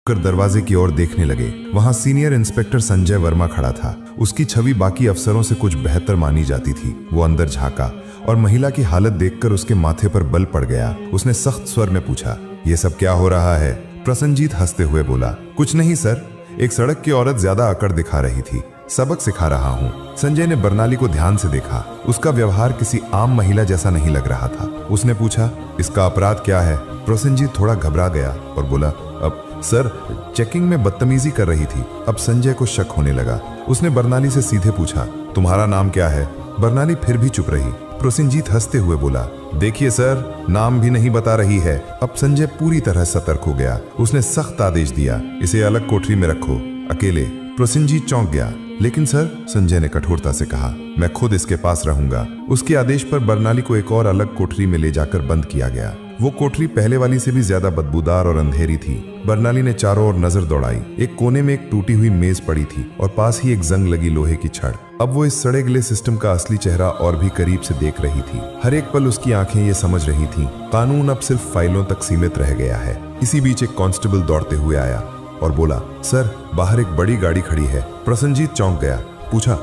कर दरवाजे की ओर देखने लगे। वहां सीनियर इंस्पेक्टर संजय वर्मा खड़ा था। उसकी छवि बाकी अफसरों से कुछ बेहतर मानी जाती थी। वो अंदर झांका और महिला की हालत देखकर उसके माथे पर बल पड़ गया। उसने सख्त स्वर में पूछा, ये सब क्या हो रहा है? प्रसन्नजीत हंसते हुए बोला, कुछ नहीं सर, एक सड़क की औरत ज्यादा अकड़ दिखा रही थी, सबक सिखा रहा हूँ। संजय ने बरनाली को ध्यान से देखा। उसका व्यवहार किसी आम महिला जैसा नहीं लग रहा था। उसने पूछा, इसका अपराध क्या है? प्रसन्नजीत थोड़ा घबरा गया और बोला, अब सर, चेकिंग में बदतमीजी कर रही थी। अब संजय को शक होने लगा। उसने बरनाली से सीधे पूछा, तुम्हारा नाम क्या है? बरनाली फिर भी चुप रही। प्रसन्नजीत हंसते हुए बोला, देखिए सर, नाम भी नहीं बता रही है। अब संजय पूरी तरह सतर्क हो गया। उसने सख्त आदेश दिया, इसे अलग कोठरी में रखो, अकेले। प्रसन्नजीत चौंक गया। लेकिन सर, संजय ने कठोरता से कहा, मैं खुद इसके पास रहूंगा। उसके आदेश पर बरनाली को एक और अलग कोठरी में ले जाकर बंद किया गया। वो कोठरी पहले वाली से भी ज्यादा बदबूदार और अंधेरी थी। बरनाली ने चारों ओर नजर दौड़ाई। एक कोने में एक टूटी हुई मेज पड़ी थी और पास ही एक जंग लगी लोहे की छड़। अब वो इस सड़े गले सिस्टम का असली चेहरा और भी करीब से देख रही थी। हर एक पल उसकी आंखें ये समझ रही थीं, कानून अब सिर्फ फाइलों तक सीमित रह गया है। इसी बीच एक कांस्टेबल दौड़ते हुए आया और बोला, सर, बाहर एक बड़ी गाड़ी खड़ी है। प्रसन्नजीत चौंक गया। पूछा,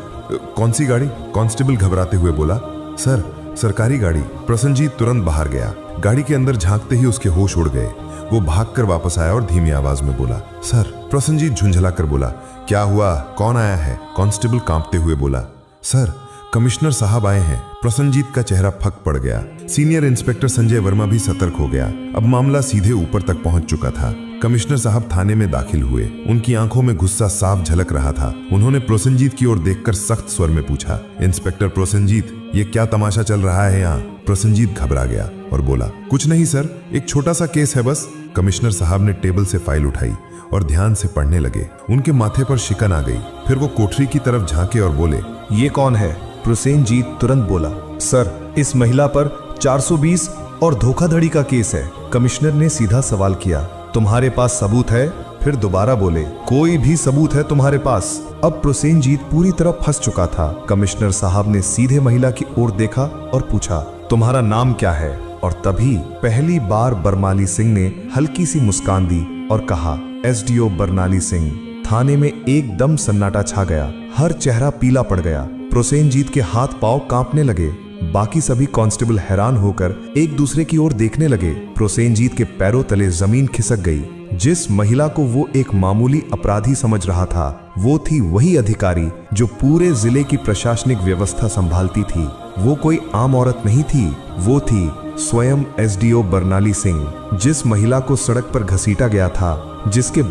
कौन सी गाड़ी? कांस्टेबल घबराते हुए बोला, सर, सरकारी गाड़ी। प्रसन्नजीत तुरंत बाहर गया। गाड़ी के अंदर झांकते ही उसके होश उड़ गए। वो भागकर वापस आया और धीमी आवाज में बोला, सर। प्रसन्नजीत झुंझलाकर बोला, क्या हुआ? कौन आया है? कांस्टेबल कांपते हुए बोला, सर, कमिश्नर साहब आए हैं। प्रसन्नजीत का चेहरा फक पड़ गया। सीनियर इंस्पेक्टर संजय वर्मा भी सतर्क हो गया। अब मामला सीधे ऊपर तक पहुंच चुका था। कमिश्नर साहब थाने में दाखिल हुए। उनकी आंखों में गुस्सा साफ झलक रहा था। उन्होंने प्रसन्नजीत की ओर देखकर सख्त स्वर में पूछा, इंस्पेक्टर प्रसन्नजीत, ये क्या तमाशा चल रहा है यहाँ? प्रसन्नजीत घबरा गया और बोला, कुछ नहीं सर, एक छोटा सा केस है बस। कमिश्नर साहब ने टेबल से फाइल उठाई और ध्यान से पढ़ने लगे। उनके माथे पर शिकन आ गई। फिर वो कोठरी की तरफ झांके और बोले, ये कौन है? प्रसेनजीत तुरंत बोला, सर, इस महिला पर 420 और धोखाधड़ी का केस है। कमिश्नर ने सीधा सवाल किया, तुम्हारे पास सबूत है? फिर दोबारा बोले, कोई भी सबूत है तुम्हारे पास? अब प्रसेनजीत पूरी तरह फंस चुका था। कमिश्नर साहब ने सीधे महिला की ओर देखा और पूछा, तुम्हारा नाम क्या है? और तभी पहली बार बरमाली सिंह ने हल्की सी मुस्कान दी और कहा, एसडीओ बरनाली सिंह। थाने में एकदम सन्नाटा छा गया। हर चेहरा पीला पड़ गया। प्रसेनजीत के हाथ पांव कांपने लगे। बाकी सभी कांस्टेबल हैरान होकर एक दूसरे की ओर देखने लगे। प्रसेनजीत के पैरों तले जमीन खिसक गई। जिस महिला को वो एक मामूली अपराधी समझ रहा था, वो थी वही अधिकारी जो पूरे जिले की प्रशासनिक व्यवस्था संभालती थी। वो कोई आम औरत नहीं थी, वो थी स्वयं एसडीओ बरनाली सिंह। जिस महिला को सड़क पर घसीटा गया था, जिसके